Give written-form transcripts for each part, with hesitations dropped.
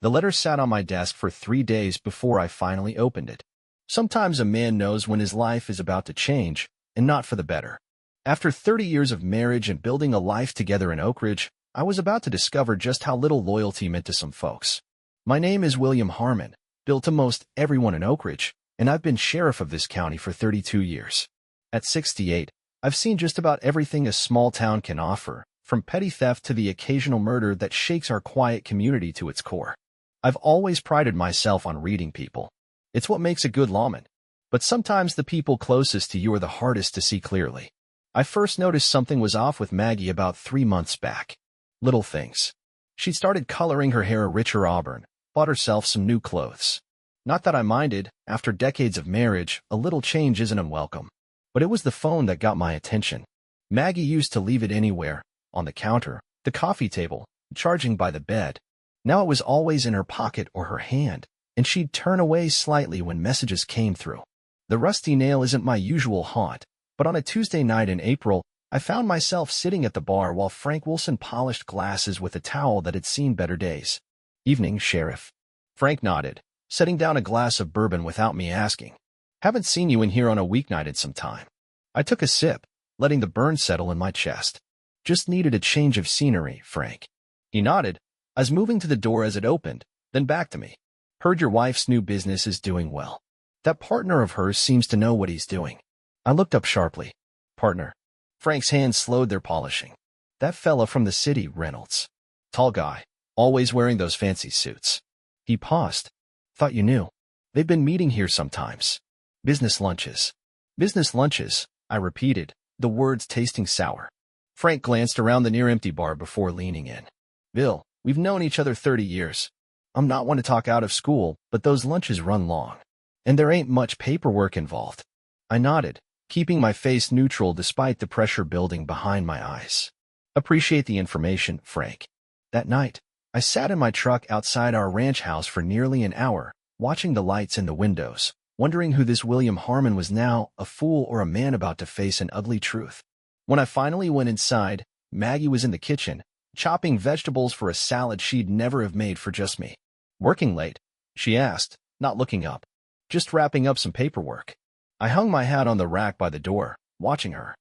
The letter sat on my desk for 3 days before I finally opened it. Sometimes a man knows when his life is about to change, and not for the better. After 30 years of marriage and building a life together in Oakridge, I was about to discover just how little loyalty meant to some folks. My name is William Harmon, built to most everyone in Oakridge, and I've been sheriff of this county for 32 years. At 68, I've seen just about everything a small town can offer, from petty theft to the occasional murder that shakes our quiet community to its core. I've always prided myself on reading people. It's what makes a good lawman. But sometimes the people closest to you are the hardest to see clearly. I first noticed something was off with Maggie about 3 months back. Little things. She'd started coloring her hair a richer auburn, bought herself some new clothes. Not that I minded, after decades of marriage, a little change isn't unwelcome. But it was the phone that got my attention. Maggie used to leave it anywhere, on the counter, the coffee table, charging by the bed. Now it was always in her pocket or her hand, and she'd turn away slightly when messages came through. The rusty nail isn't my usual haunt, but on a Tuesday night in April, I found myself sitting at the bar while Frank Wilson polished glasses with a towel that had seen better days. "Evening, Sheriff." Frank nodded, setting down a glass of bourbon without me asking. "Haven't seen you in here on a weeknight in some time." I took a sip, letting the burn settle in my chest. "Just needed a change of scenery, Frank." He nodded. I was moving to the door as it opened, then back to me. "Heard your wife's new business is doing well. That partner of hers seems to know what he's doing." I looked up sharply. "Partner?" Frank's hands slowed their polishing. "That fella from the city, Reynolds. Tall guy, always wearing those fancy suits." He paused. "Thought you knew. They've been meeting here sometimes. Business lunches." "Business lunches," I repeated, the words tasting sour. Frank glanced around the near-empty bar before leaning in. "Bill, we've known each other 30 years. I'm not one to talk out of school, but those lunches run long. And there ain't much paperwork involved." I nodded, keeping my face neutral despite the pressure building behind my eyes. "Appreciate the information, Frank." That night, I sat in my truck outside our ranch house for nearly an hour, watching the lights in the windows, wondering who this William Harmon was now, a fool or a man about to face an ugly truth. When I finally went inside, Maggie was in the kitchen, chopping vegetables for a salad she'd never have made for just me. "Working late?" she asked, not looking up. "Just wrapping up some paperwork." I hung my hat on the rack by the door, watching her.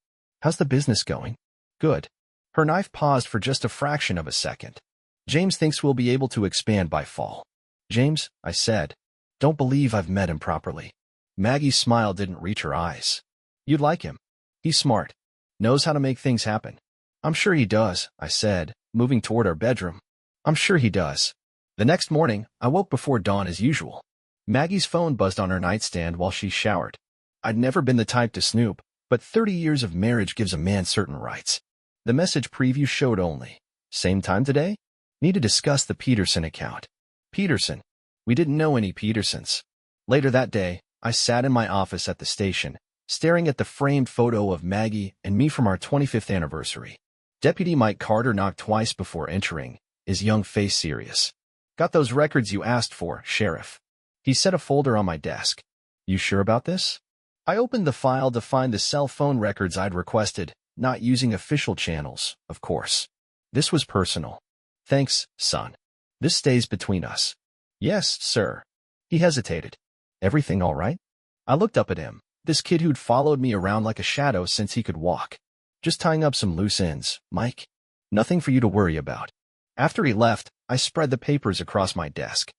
"How's the business going?" "Good." Her knife paused for just a fraction of a second. "James thinks we'll be able to expand by fall." "James?" I said. "Don't believe I've met him properly." Maggie's smile didn't reach her eyes. "You'd like him. He's smart. Knows how to make things happen." "I'm sure he does," I said, moving toward our bedroom. "I'm sure he does." The next morning, I woke before dawn as usual. Maggie's phone buzzed on her nightstand while she showered. I'd never been the type to snoop, but 30 years of marriage gives a man certain rights. The message preview showed only, "Same time today? Need to discuss the Peterson account." Peterson. We didn't know any Petersons. Later that day, I sat in my office at the station, staring at the framed photo of Maggie and me from our 25th anniversary. Deputy Mike Carter knocked twice before entering, his young face serious. "Got those records you asked for, Sheriff." He set a folder on my desk. "You sure about this?" I opened the file to find the cell phone records I'd requested, not using official channels, of course. This was personal. "Thanks, son. This stays between us." "Yes, sir." He hesitated. "Everything all right?" I looked up at him, this kid who'd followed me around like a shadow since he could walk. "Just tying up some loose ends, Mike. Nothing for you to worry about." After he left, I spread the papers across my desk.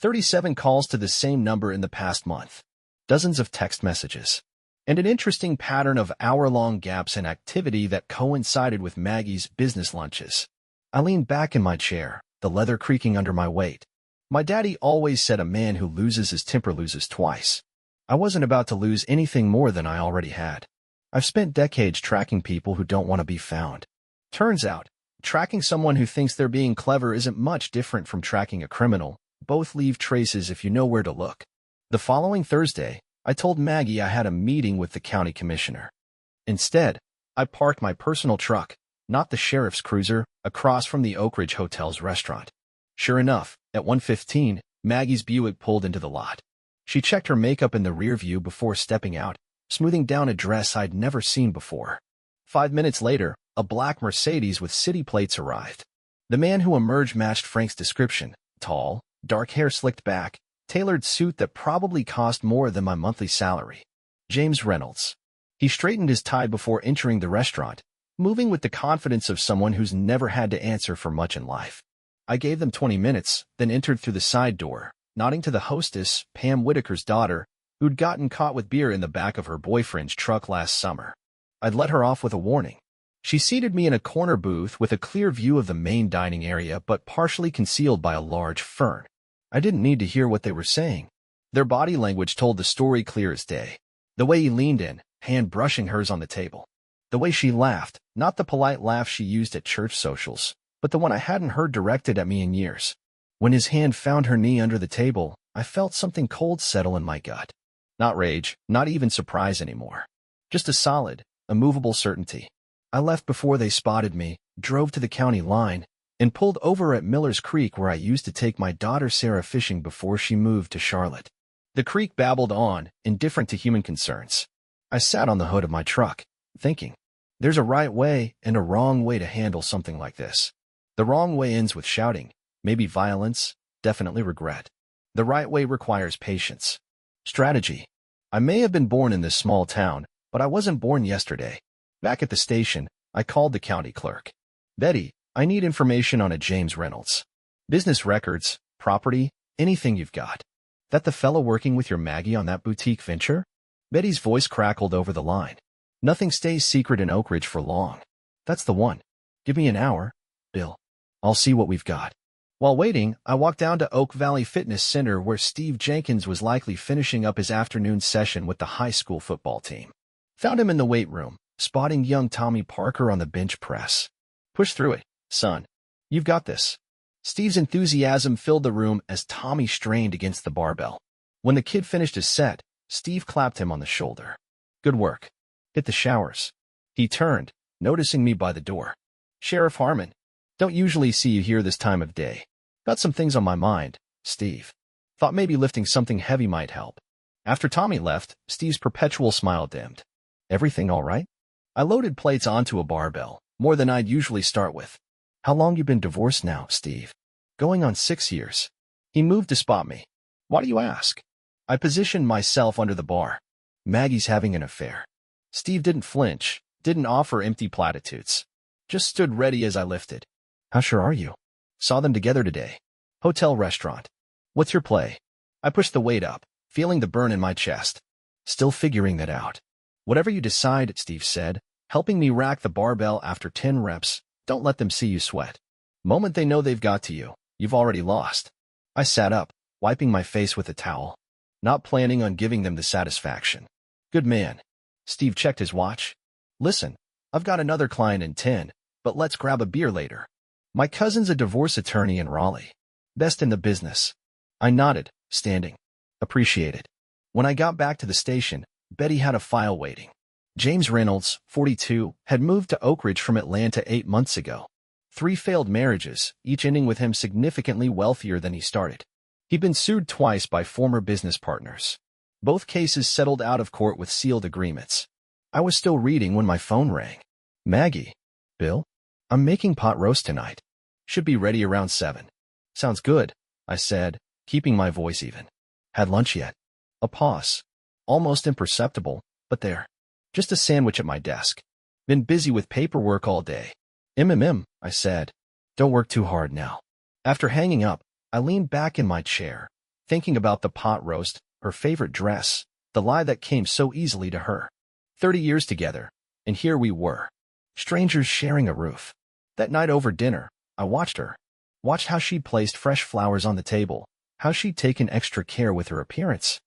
37 calls to the same number in the past month. Dozens of text messages, and an interesting pattern of hour-long gaps in activity that coincided with Maggie's business lunches. I leaned back in my chair, the leather creaking under my weight. My daddy always said a man who loses his temper loses twice. I wasn't about to lose anything more than I already had. I've spent decades tracking people who don't want to be found. Turns out, tracking someone who thinks they're being clever isn't much different from tracking a criminal. Both leave traces if you know where to look. The following Thursday, I told Maggie I had a meeting with the county commissioner. Instead, I parked my personal truck, not the sheriff's cruiser, across from the Oakridge Hotel's restaurant. Sure enough, at 1:15, Maggie's Buick pulled into the lot. She checked her makeup in the rear view before stepping out, smoothing down a dress I'd never seen before. 5 minutes later, a black Mercedes with city plates arrived. The man who emerged matched Frank's description: tall, dark hair slicked back, tailored suit that probably cost more than my monthly salary. James Reynolds. He straightened his tie before entering the restaurant, moving with the confidence of someone who's never had to answer for much in life. I gave them 20 minutes, then entered through the side door, nodding to the hostess, Pam Whitaker's daughter, who'd gotten caught with beer in the back of her boyfriend's truck last summer. I'd let her off with a warning. She seated me in a corner booth with a clear view of the main dining area but partially concealed by a large fern. I didn't need to hear what they were saying. Their body language told the story clear as day. The way he leaned in, hand brushing hers on the table. The way she laughed, not the polite laugh she used at church socials, but the one I hadn't heard directed at me in years. When his hand found her knee under the table, I felt something cold settle in my gut. Not rage, not even surprise anymore. Just a solid, immovable certainty. I left before they spotted me, drove to the county line, and pulled over at Miller's Creek where I used to take my daughter Sarah fishing before she moved to Charlotte. The creek babbled on, indifferent to human concerns. I sat on the hood of my truck, thinking, there's a right way and a wrong way to handle something like this. The wrong way ends with shouting, maybe violence, definitely regret. The right way requires patience. Strategy. I may have been born in this small town, but I wasn't born yesterday. Back at the station, I called the county clerk. Betty, I need information on a James Reynolds. Business records, property, anything you've got. That the fellow working with your Maggie on that boutique venture? Betty's voice crackled over the line. Nothing stays secret in Oakridge for long. That's the one. Give me an hour, Bill. I'll see what we've got. While waiting, I walked down to Oak Valley Fitness Center where Steve Jenkins was likely finishing up his afternoon session with the high school football team. Found him in the weight room, spotting young Tommy Parker on the bench press. Push through it, son. You've got this. Steve's enthusiasm filled the room as Tommy strained against the barbell. When the kid finished his set, Steve clapped him on the shoulder. Good work. Hit the showers. He turned, noticing me by the door. Sheriff Harmon. Don't usually see you here this time of day. Got some things on my mind, Steve. Thought maybe lifting something heavy might help. After Tommy left, Steve's perpetual smile dimmed. Everything all right? I loaded plates onto a barbell, more than I'd usually start with. How long you been divorced now, Steve? Going on 6 years. He moved to spot me. Why do you ask? I positioned myself under the bar. Maggie's having an affair. Steve didn't flinch, didn't offer empty platitudes. Just stood ready as I lifted. How sure are you? Saw them together today. Hotel restaurant. What's your play? I pushed the weight up, feeling the burn in my chest. Still figuring that out. Whatever you decide, Steve said, helping me rack the barbell after 10 reps. Don't let them see you sweat. Moment they know they've got to you, you've already lost. I sat up, wiping my face with a towel. Not planning on giving them the satisfaction. Good man. Steve checked his watch. Listen, I've got another client in 10, but let's grab a beer later. My cousin's a divorce attorney in Raleigh. Best in the business. I nodded, standing. Appreciate it. When I got back to the station, Betty had a file waiting. James Reynolds, 42, had moved to Oakridge from Atlanta 8 months ago. 3 failed marriages, each ending with him significantly wealthier than he started. He'd been sued twice by former business partners. Both cases settled out of court with sealed agreements. I was still reading when my phone rang. Maggie. Bill? I'm making pot roast tonight. Should be ready around 7. Sounds good, I said, keeping my voice even. Had lunch yet? A pause. Almost imperceptible, but there. Just a sandwich at my desk. Been busy with paperwork all day. I said. Don't work too hard now. After hanging up, I leaned back in my chair, thinking about the pot roast, her favorite dress, the lie that came so easily to her. 30 years together, and here we were. Strangers sharing a roof. That night over dinner, I watched her. Watched how she placed fresh flowers on the table, how she'd taken extra care with her appearance.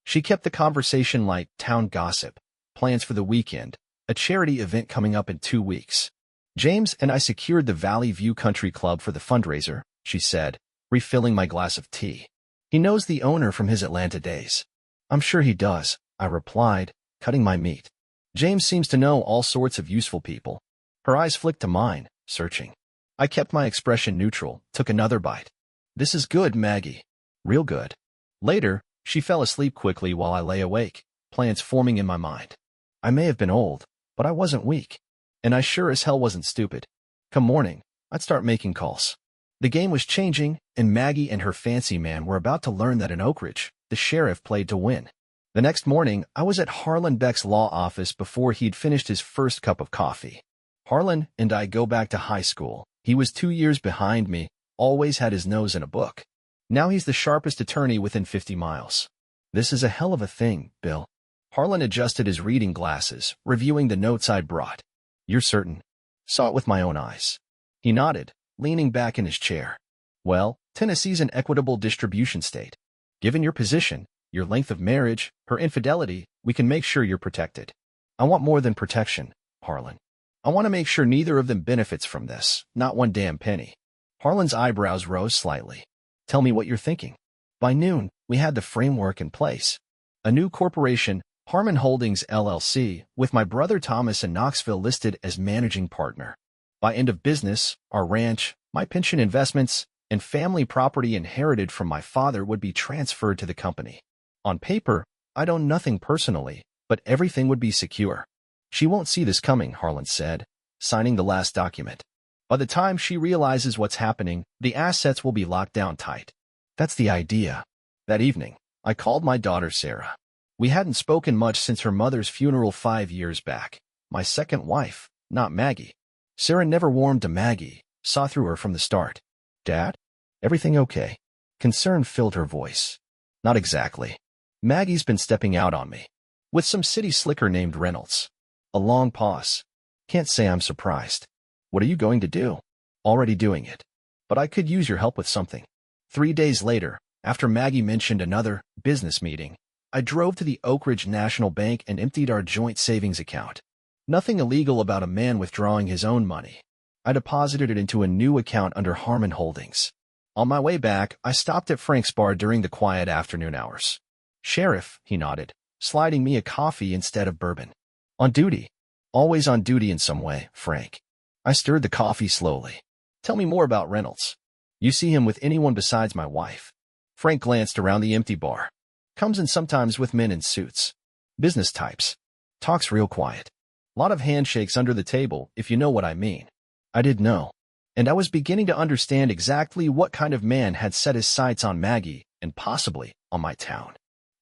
She kept the conversation light, town gossip, plans for the weekend, a charity event coming up in 2 weeks. James and I secured the Valley View Country Club for the fundraiser, she said, refilling my glass of tea. He knows the owner from his Atlanta days. I'm sure he does, I replied, cutting my meat. James seems to know all sorts of useful people. Her eyes flicked to mine, searching. I kept my expression neutral, took another bite. This is good, Maggie. Real good. Later, she fell asleep quickly while I lay awake, plans forming in my mind. I may have been old, but I wasn't weak. And I sure as hell wasn't stupid. Come morning, I'd start making calls. The game was changing, and Maggie and her fancy man were about to learn that in Oakridge, the sheriff played to win. The next morning, I was at Harlan Beck's law office before he'd finished his first cup of coffee. Harlan and I go back to high school. He was 2 years behind me, always had his nose in a book. Now he's the sharpest attorney within 50 miles. This is a hell of a thing, Bill. Harlan adjusted his reading glasses, reviewing the notes I'd brought. You're certain? Saw it with my own eyes. He nodded, leaning back in his chair. Well, Tennessee's an equitable distribution state. Given your position, your length of marriage, her infidelity, we can make sure you're protected. I want more than protection, Harlan. I want to make sure neither of them benefits from this, not one damn penny. Harlan's eyebrows rose slightly. Tell me what you're thinking. By noon, we had the framework in place. A new corporation, Harmon Holdings LLC, with my brother Thomas in Knoxville listed as managing partner. By end of business, our ranch, my pension investments, and family property inherited from my father would be transferred to the company. On paper, I'd own nothing personally, but everything would be secure. She won't see this coming, Harlan said, signing the last document. By the time she realizes what's happening, the assets will be locked down tight. That's the idea. That evening, I called my daughter Sarah. We hadn't spoken much since her mother's funeral 5 years back. My second wife, not Maggie. Sarah never warmed to Maggie, saw through her from the start. Dad? Everything okay? Concern filled her voice. Not exactly. Maggie's been stepping out on me. With some city slicker named Reynolds. A long pause. Can't say I'm surprised. What are you going to do? Already doing it. But I could use your help with something. 3 days later, after Maggie mentioned another business meeting, I drove to the Oakridge National Bank and emptied our joint savings account. Nothing illegal about a man withdrawing his own money. I deposited it into a new account under Harmon Holdings. On my way back, I stopped at Frank's bar during the quiet afternoon hours. Sheriff, he nodded, sliding me a coffee instead of bourbon. On duty. Always on duty in some way, Frank. I stirred the coffee slowly. Tell me more about Reynolds. You see him with anyone besides my wife? Frank glanced around the empty bar. Comes in sometimes with men in suits. Business types. Talks real quiet. Lot of handshakes under the table, if you know what I mean. I did know. And I was beginning to understand exactly what kind of man had set his sights on Maggie and possibly on my town.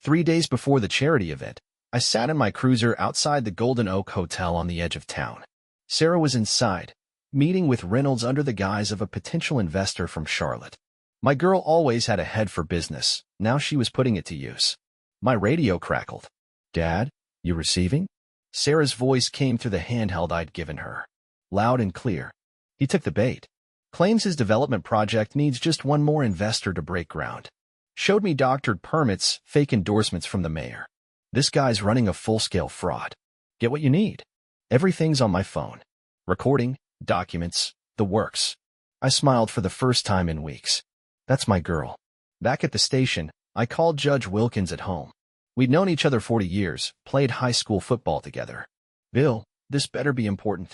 3 days before the charity event, I sat in my cruiser outside the Golden Oak Hotel on the edge of town. Sarah was inside, meeting with Reynolds under the guise of a potential investor from Charlotte. My girl always had a head for business. Now she was putting it to use. My radio crackled. Dad, you receiving? Sarah's voice came through the handheld I'd given her. Loud and clear. He took the bait. Claims his development project needs just one more investor to break ground. Showed me doctored permits, fake endorsements from the mayor. This guy's running a full-scale fraud. Get what you need. Everything's on my phone. Recording, documents, the works. I smiled for the first time in weeks. That's my girl. Back at the station, I called Judge Wilkins at home. We'd known each other 40 years, played high school football together. Bill, this better be important.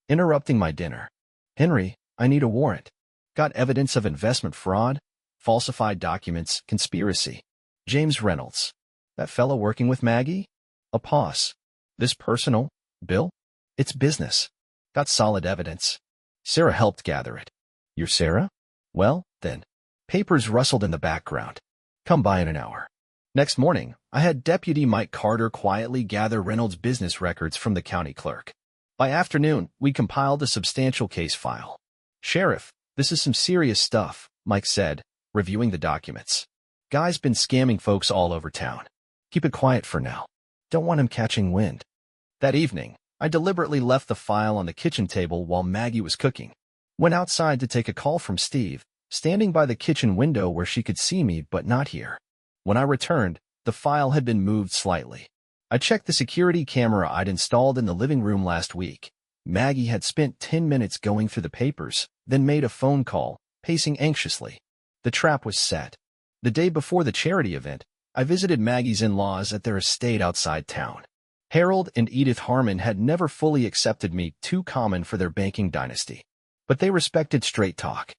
Interrupting my dinner. Henry, I need a warrant. Got evidence of investment fraud, falsified documents, conspiracy. James Reynolds. That fellow working with Maggie? A pause. This personal, Bill? It's business. Got solid evidence. Sarah helped gather it. You're Sarah? Well, then. Papers rustled in the background. Come by in an hour. Next morning, I had Deputy Mike Carter quietly gather Reynolds' business records from the county clerk. By afternoon, we compiled a substantial case file. Sheriff, this is some serious stuff, Mike said, reviewing the documents. Guy's been scamming folks all over town. Keep it quiet for now. Don't want him catching wind. That evening, I deliberately left the file on the kitchen table while Maggie was cooking. Went outside to take a call from Steve, standing by the kitchen window where she could see me but not hear. When I returned, the file had been moved slightly. I checked the security camera I'd installed in the living room last week. Maggie had spent 10 minutes going through the papers, then made a phone call, pacing anxiously. The trap was set. The day before the charity event, I visited Maggie's in-laws at their estate outside town. Harold and Edith Harmon had never fully accepted me, too common for their banking dynasty. But they respected straight talk.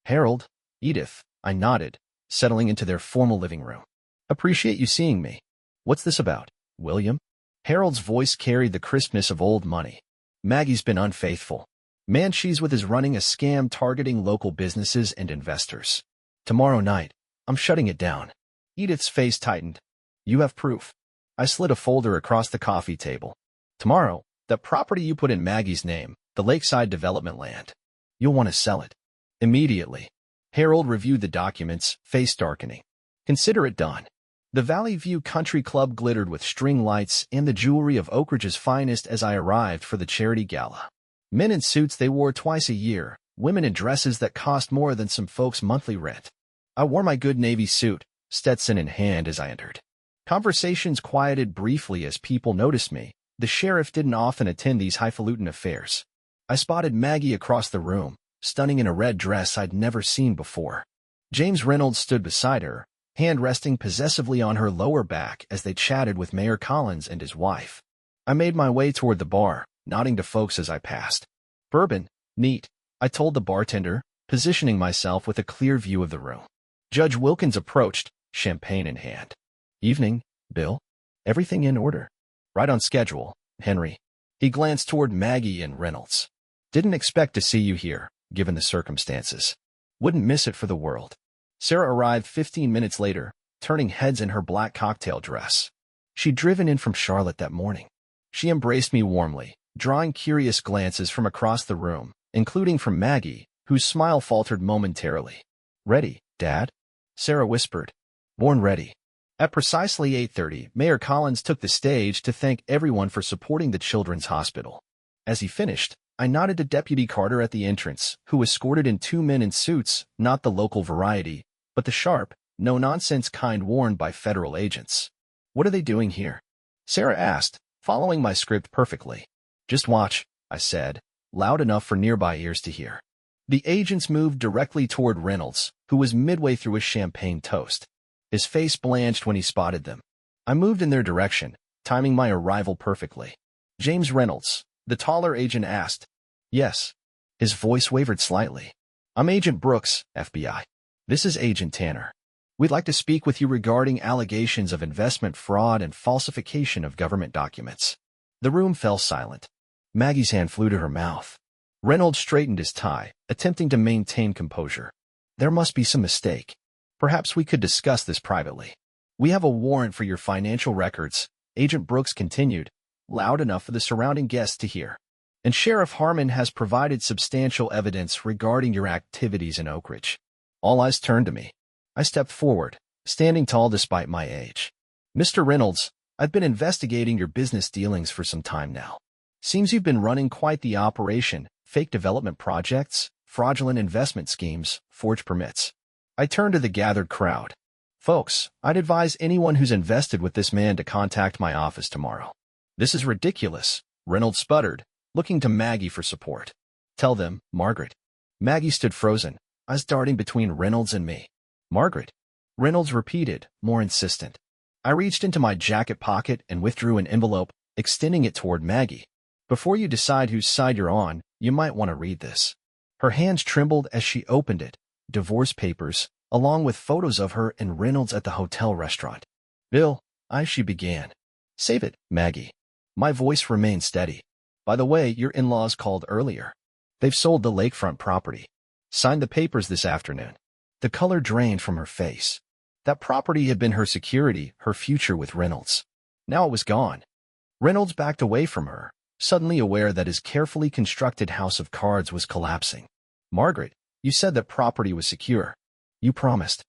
Harold, Edith, I nodded, settling into their formal living room. Appreciate you seeing me. What's this about, William? Harold's voice carried the crispness of old money. Maggie's been unfaithful. Man she's with is running a scam targeting local businesses and investors. Tomorrow night, I'm shutting it down. Edith's face tightened. You have proof. I slid a folder across the coffee table. Tomorrow, that property you put in Maggie's name, the lakeside development land. You'll want to sell it. Immediately. Harold reviewed the documents, face darkening. Consider it done. The Valley View Country Club glittered with string lights and the jewelry of Oakridge's finest as I arrived for the charity gala. Men in suits they wore twice a year, women in dresses that cost more than some folks' monthly rent. I wore my good navy suit, Stetson in hand as I entered. Conversations quieted briefly as people noticed me. The sheriff didn't often attend these highfalutin affairs. I spotted Maggie across the room, stunning in a red dress I'd never seen before. James Reynolds stood beside her, hand resting possessively on her lower back as they chatted with Mayor Collins and his wife. I made my way toward the bar, nodding to folks as I passed. Bourbon, neat, I told the bartender, positioning myself with a clear view of the room. Judge Wilkins approached, champagne in hand. Evening, Bill. Everything in order. Right on schedule, Henry. He glanced toward Maggie and Reynolds. Didn't expect to see you here, given the circumstances. Wouldn't miss it for the world. Sarah arrived 15 minutes later, turning heads in her black cocktail dress. She'd driven in from Charlotte that morning. She embraced me warmly, drawing curious glances from across the room, including from Maggie, whose smile faltered momentarily. Ready, Dad? Sarah whispered. Born ready. At precisely 8:30, Mayor Collins took the stage to thank everyone for supporting the Children's Hospital. As he finished, I nodded to Deputy Carter at the entrance, who escorted in two men in suits, not the local variety, but the sharp, no-nonsense kind worn by federal agents. What are they doing here? Sarah asked, following my script perfectly. Just watch, I said, loud enough for nearby ears to hear. The agents moved directly toward Reynolds, who was midway through his champagne toast. His face blanched when he spotted them. I moved in their direction, timing my arrival perfectly. James Reynolds, the taller agent asked. Yes. His voice wavered slightly. I'm Agent Brooks, FBI. This is Agent Tanner. We'd like to speak with you regarding allegations of investment fraud and falsification of government documents. The room fell silent. Maggie's hand flew to her mouth. Reynolds straightened his tie, attempting to maintain composure. There must be some mistake. Perhaps we could discuss this privately. We have a warrant for your financial records, Agent Brooks continued, loud enough for the surrounding guests to hear. And Sheriff Harmon has provided substantial evidence regarding your activities in Oakridge. All eyes turned to me. I stepped forward, standing tall despite my age. Mr. Reynolds, I've been investigating your business dealings for some time now. Seems you've been running quite the operation, fake development projects, fraudulent investment schemes, forged permits. I turned to the gathered crowd. Folks, I'd advise anyone who's invested with this man to contact my office tomorrow. This is ridiculous, Reynolds sputtered, looking to Maggie for support. Tell them, Margaret. Maggie stood frozen, eyes darting between Reynolds and me. Margaret. Reynolds repeated, more insistent. I reached into my jacket pocket and withdrew an envelope, extending it toward Maggie. Before you decide whose side you're on, you might want to read this. Her hands trembled as she opened it. Divorce papers, along with photos of her and Reynolds at the hotel restaurant. Bill, she began. Save it, Maggie. My voice remained steady. By the way, your in-laws called earlier. They've sold the lakefront property. Signed the papers this afternoon. The color drained from her face. That property had been her security, her future with Reynolds. Now it was gone. Reynolds backed away from her, suddenly aware that his carefully constructed house of cards was collapsing. Margaret, you said that property was secure. You promised.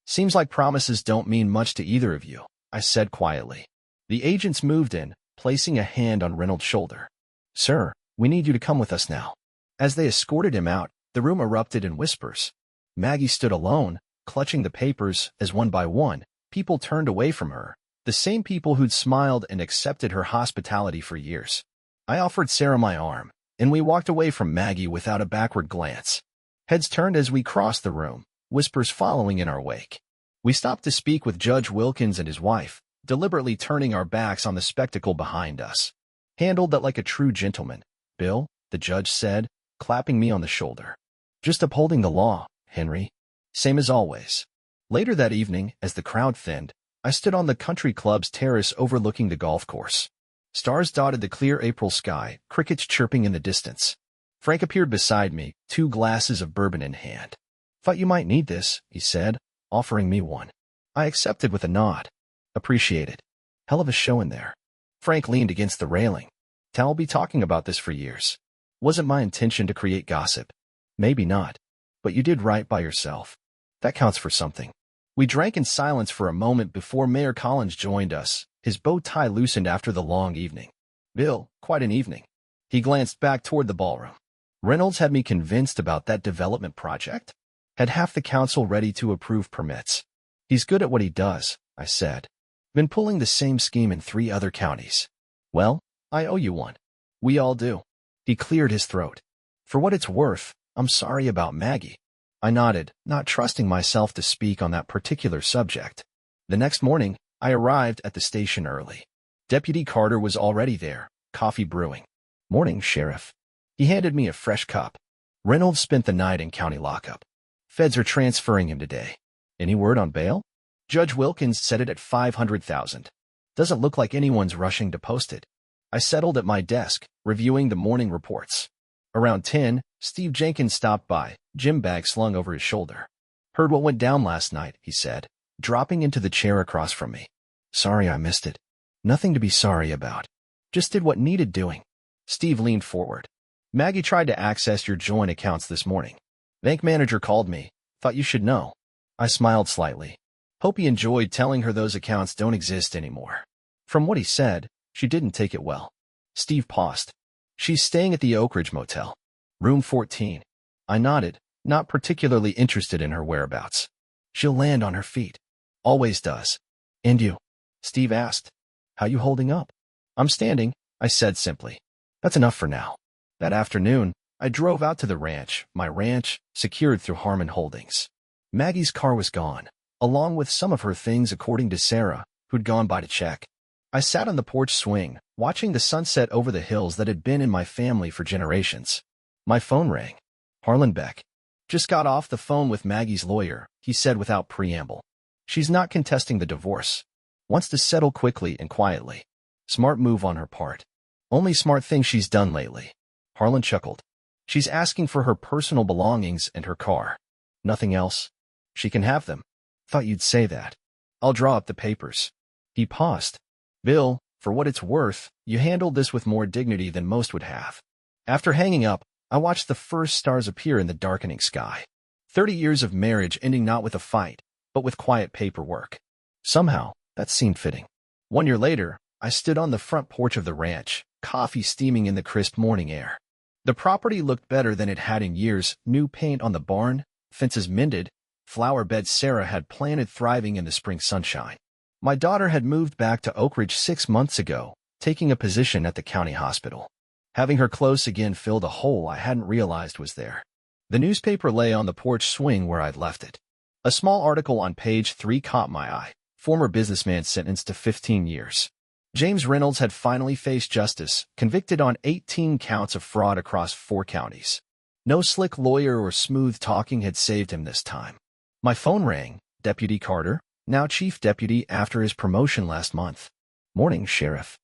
Seems like promises don't mean much to either of you, I said quietly. The agents moved in, placing a hand on Reynolds' shoulder. Sir, we need you to come with us now. As they escorted him out, the room erupted in whispers. Maggie stood alone, clutching the papers as one by one, people turned away from her, the same people who'd smiled and accepted her hospitality for years. I offered Sarah my arm, and we walked away from Maggie without a backward glance. Heads turned as we crossed the room, whispers following in our wake. We stopped to speak with Judge Wilkins and his wife, deliberately turning our backs on the spectacle behind us. Handled that like a true gentleman, Bill, the judge said, clapping me on the shoulder. Just upholding the law, Henry. Same as always. Later that evening, as the crowd thinned, I stood on the country club's terrace overlooking the golf course. Stars dotted the clear April sky, crickets chirping in the distance. Frank appeared beside me, 2 glasses of bourbon in hand. "Thought you might need this," he said, offering me one. I accepted with a nod. "Appreciate it. Hell of a show in there." Frank leaned against the railing. "I'll be talking about this for years. Wasn't my intention to create gossip. Maybe not. But you did right by yourself. That counts for something." We drank in silence for a moment before Mayor Collins joined us, his bow tie loosened after the long evening. "Bill, quite an evening." He glanced back toward the ballroom. "Reynolds had me convinced about that development project. Had half the council ready to approve permits. He's good at what he does," I said. "Been pulling the same scheme in 3 other counties. Well, I owe you one." "We all do." He cleared his throat. "For what it's worth, I'm sorry about Maggie." I nodded, not trusting myself to speak on that particular subject. The next morning, I arrived at the station early. Deputy Carter was already there, coffee brewing. "Morning, Sheriff." He handed me a fresh cup. "Reynolds spent the night in county lockup. Feds are transferring him today. Any word on bail?" "Judge Wilkins set it at $500,000. Doesn't look like anyone's rushing to post it." I settled at my desk, reviewing the morning reports. Around 10, Steve Jenkins stopped by, gym bag slung over his shoulder. "Heard what went down last night," he said, dropping into the chair across from me. "Sorry I missed it." "Nothing to be sorry about. Just did what needed doing." Steve leaned forward. "Maggie tried to access your joint accounts this morning. Bank manager called me. Thought you should know." I smiled slightly. Hope he enjoyed telling her those accounts don't exist anymore. From what he said, she didn't take it well. Steve paused. "She's staying at the Oakridge Motel. Room 14. I nodded, not particularly interested in her whereabouts. "She'll land on her feet. Always does." "And you?" Steve asked. "How you holding up?" "I'm standing," I said simply. "That's enough for now." That afternoon, I drove out to the ranch, my ranch, secured through Harmon Holdings. Maggie's car was gone, along with some of her things according to Sarah, who'd gone by to check. I sat on the porch swing, watching the sunset over the hills that had been in my family for generations. My phone rang. Harlan Beck. "Just got off the phone with Maggie's lawyer," he said without preamble. "She's not contesting the divorce. Wants to settle quickly and quietly. Smart move on her part. Only smart thing she's done lately." Harlan chuckled. "She's asking for her personal belongings and her car. Nothing else. She can have them." "Thought you'd say that." "I'll draw up the papers." He paused. "Bill, for what it's worth, you handled this with more dignity than most would have." After hanging up, I watched the first stars appear in the darkening sky. 30 years of marriage ending not with a fight, but with quiet paperwork. Somehow, that seemed fitting. 1 year later, I stood on the front porch of the ranch, coffee steaming in the crisp morning air. The property looked better than it had in years, new paint on the barn, fences mended, flower beds Sarah had planted thriving in the spring sunshine. My daughter had moved back to Oakridge 6 months ago, taking a position at the county hospital. Having her close again filled a hole I hadn't realized was there. The newspaper lay on the porch swing where I'd left it. A small article on page 3 caught my eye. Former businessman sentenced to 15 years. James Reynolds had finally faced justice, convicted on 18 counts of fraud across 4 counties. No slick lawyer or smooth talking had saved him this time. My phone rang. Deputy Carter, now Chief Deputy after his promotion last month. "Morning, Sheriff.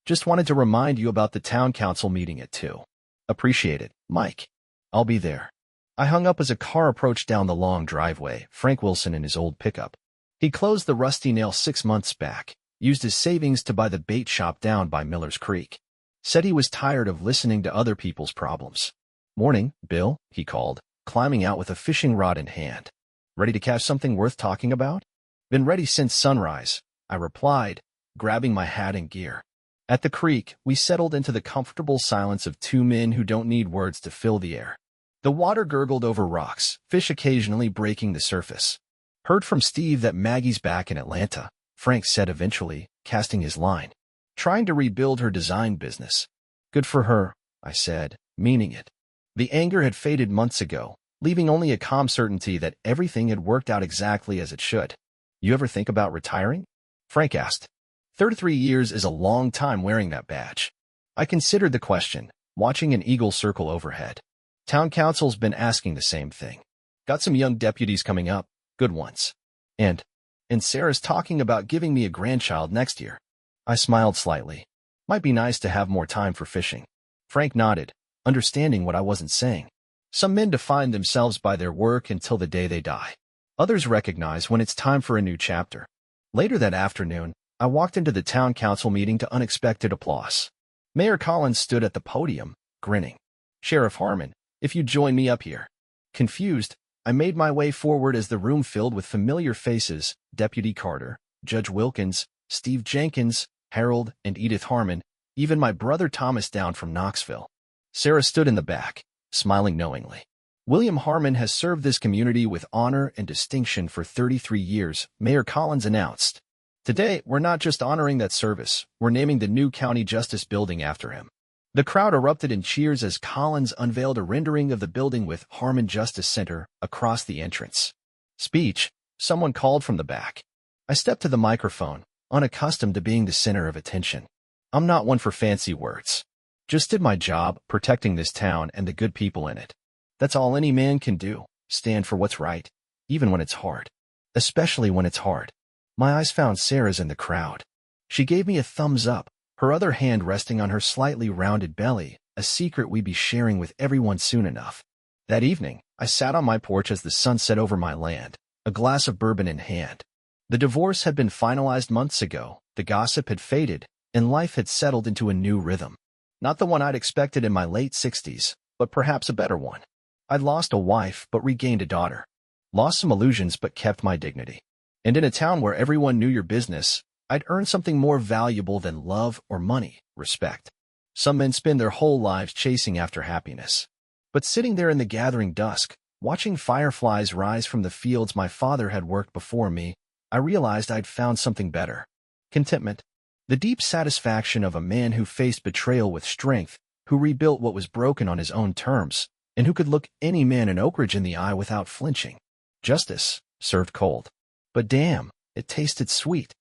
Just wanted to remind you about the town council meeting at 2. Appreciate it, Mike." "I'll be there." I hung up as a car approached down the long driveway, Frank Wilson in his old pickup. He closed the rusty nail 6 months back, used his savings to buy the bait shop down by Miller's Creek. Said he was tired of listening to other people's problems. "Morning, Bill," he called, climbing out with a fishing rod in hand. "Ready to catch something worth talking about?" "Been ready since sunrise," I replied, grabbing my hat and gear. At the creek, we settled into the comfortable silence of 2 men who don't need words to fill the air. The water gurgled over rocks, fish occasionally breaking the surface. "Heard from Steve that Maggie's back in Atlanta," Frank said eventually, casting his line. "Trying to rebuild her design business." "Good for her," I said, meaning it. The anger had faded months ago, leaving only a calm certainty that everything had worked out exactly as it should. "You ever think about retiring?" Frank asked. 33 years is a long time wearing that badge. I considered the question, watching an eagle circle overhead. Town council's been asking the same thing. Got some young deputies coming up, good ones. And Sarah's talking about giving me a grandchild next year. I smiled slightly. Might be nice to have more time for fishing. Frank nodded. understanding what I wasn't saying. Some men define themselves by their work until the day they die. Others recognize when it's time for a new chapter. Later that afternoon, I walked into the town council meeting to unexpected applause. Mayor Collins stood at the podium, grinning. "Sheriff Harmon, if you'd join me up here." Confused, I made my way forward as the room filled with familiar faces: Deputy Carter, Judge Wilkins, Steve Jenkins, Harold, and Edith Harmon, even my brother Thomas down from Knoxville. Sarah stood in the back, smiling knowingly. "William Harmon has served this community with honor and distinction for 33 years, Mayor Collins announced. "Today, we're not just honoring that service, we're naming the new county justice building after him." The crowd erupted in cheers as Collins unveiled a rendering of the building with Harmon Justice Center across the entrance. "Speech," someone called from the back. I stepped to the microphone, unaccustomed to being the center of attention. I'm not one for fancy words. Just did my job, protecting this town and the good people in it. That's all any man can do, stand for what's right, even when it's hard. Especially when it's hard. My eyes found Sarah's in the crowd. She gave me a thumbs up, her other hand resting on her slightly rounded belly, a secret we'd be sharing with everyone soon enough. That evening, I sat on my porch as the sun set over my land, a glass of bourbon in hand. The divorce had been finalized months ago, the gossip had faded, and life had settled into a new rhythm. Not the one I'd expected in my late 60s, but perhaps a better one. I'd lost a wife but regained a daughter. Lost some illusions but kept my dignity. And in a town where everyone knew your business, I'd earned something more valuable than love or money: respect. Some men spend their whole lives chasing after happiness. But sitting there in the gathering dusk, watching fireflies rise from the fields my father had worked before me, I realized I'd found something better. Contentment. The deep satisfaction of a man who faced betrayal with strength, who rebuilt what was broken on his own terms, and who could look any man in Oakridge in the eye without flinching. Justice, served cold. But damn, it tasted sweet.